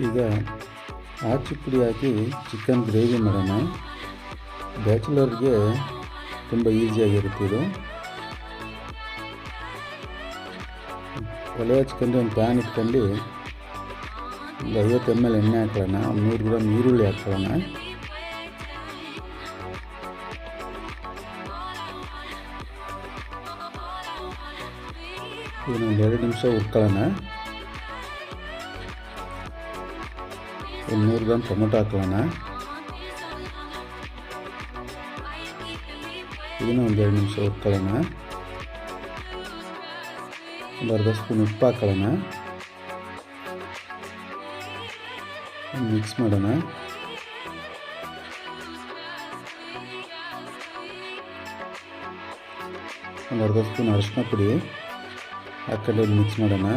ಈಗ ಆಚು ಪುಡಿ ಹಾಕಿ chicken gravy ಮಾಡೋಣ. ಬ್ಯಾಚುಲರ್ಗೆ ತುಂಬ ಈಸಿಯಾಗಿರುತ್ತೆ ಇದು. ಒಲೆ ಹಚ್ಕೊಂಡು ಒಂದು ಪ್ಯಾನ್ ಇಟ್ಕೊಂಡು ಒಂದು 50 ml ಎಣ್ಣೆ ಹಾಕೊಳ್ಳೋಣ. ಒಂದು 100 ಗ್ರಾಮ್ ಈರುಳ್ಳಿ ಹಾಕೊಳ್ಳೋಣ. ಇದನ್ನೊಂದು 2 ನಿಮಿಷ ಹುರ್ಕೊಳ್ಳೋಣ. ಒಂದು 100 ಗ್ರಾಮ್ ಟೊಮೊಟೊ ಹಾಕೊಳ್ಳೋಣ. ಇದನ್ನು ಒಂದು 2 ನಿಮಿಷ ಹುರ್ಕೊಳ್ಳೋಣ. ಒಂದು ಅರ್ಧ ಸ್ಪೂನ್ ಉಪ್ಪು ಹಾಕೊಳ್ಳೋಣ. ಮಿಕ್ಸ್ ಮಾಡೋಣ. ಒಂದು ಅರ್ಧ ಸ್ಪೂನ್ ಅರಿಶಿನ ಪುಡಿ ಹಾಕೊಂಡು ಮಿಕ್ಸ್ ಮಾಡೋಣ.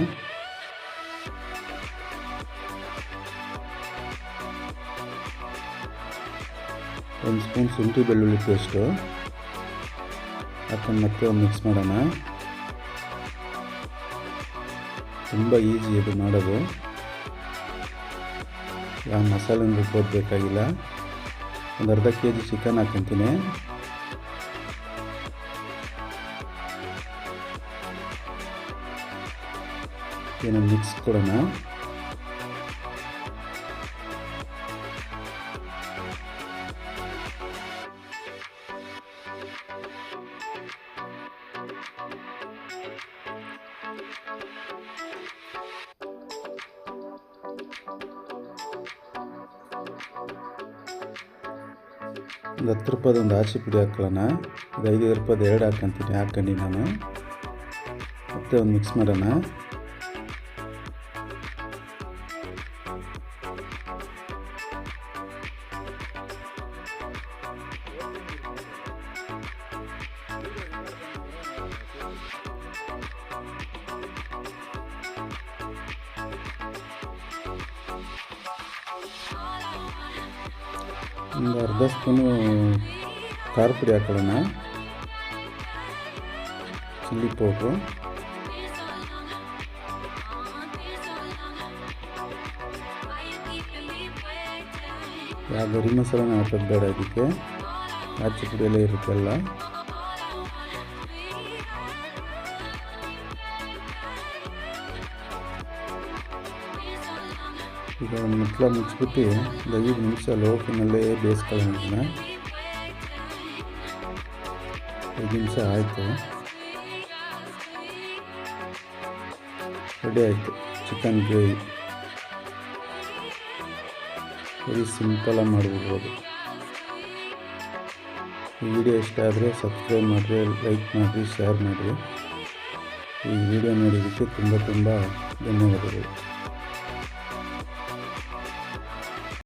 ಒಂದು ಸ್ಪೂನ್ ಶುಂಠಿ ಬೆಳ್ಳುಳ್ಳಿ ಪೇಸ್ಟು ಹಾಕೊಂಡು ಮತ್ತೆ ಒಂದು ಮಿಕ್ಸ್ ಮಾಡೋಣ. ತುಂಬ ಈಸಿ ಇದು ಮಾಡೋದು. ಯಾವ ಮಸಾಲೆನೂ ರುಬ್ಬೋದು ಬೇಕಾಗಿಲ್ಲ. ಒಂದು ಅರ್ಧ kg ಚಿಕನ್ ಹಾಕ್ಕೊಂತೀನಿ. ಏನೋ ಮಿಕ್ಸ್ ಕೊಡೋಣ. ಒಂದು 10 ರೂಪಾಯಿದು ಒಂದು ಆಚೆ ಪುಡಿ ಹಾಕೊಳ್ಳೋಣ. ಇದು 5 ರೂಪಾಯಿದು 2 ಹಾಕ್ಕೊಂಡು ನಾನು ಮತ್ತೆ ಒಂದು ಮಿಕ್ಸ್ ಮಾಡೋಣ. ಒಂದು ಅರ್ಧ ಸ್ಪೂನು ಖಾರ ಪುಡಿ ಹಾಕೊಳ್ಳೋಣ. ಚಿಲ್ಲಿ ಪೌಡ್ರು, ಯಾವ ಗರಿ ಮಸಾಲೆನ ಹಾಕೋದು ಬೇಡ. ಅದಕ್ಕೆ ಆಚೆ ಪುಡಿಯಲ್ಲೇ ಇರುತ್ತೆಲ್ಲ. ಈಗ ಒಂದು ಮುಚ್ಚಿಬಿಟ್ಟು 5 ನಿಮಿಷ ಲೋ ಫ್ಲೇಮಲ್ಲೇ ಬೇಯಿಸ್ಕೊಳ್ಳೋಣ. 5 ನಿಮಿಷ ಆಯಿತು. ರೆಡಿ ಆಯಿತು ಚಿಕನ್ ಗ್ರೇವಿ. ವೆರಿ ಸಿಂಪಲಾಗಿ ಮಾಡಿಬಿಡ್ಬೋದು. ಈ ವಿಡಿಯೋ ಇಷ್ಟ ಆದರೆ ಸಬ್ಸ್ಕ್ರೈಬ್ ಮಾಡಿರಿ, ಲೈಕ್ ಮಾಡಿರಿ, ಶೇರ್ ಮಾಡಿರಿ. ಈ ವಿಡಿಯೋ ನೋಡಿದ್ದಕ್ಕೆ ತುಂಬ ಧನ್ಯವಾದಗಳು.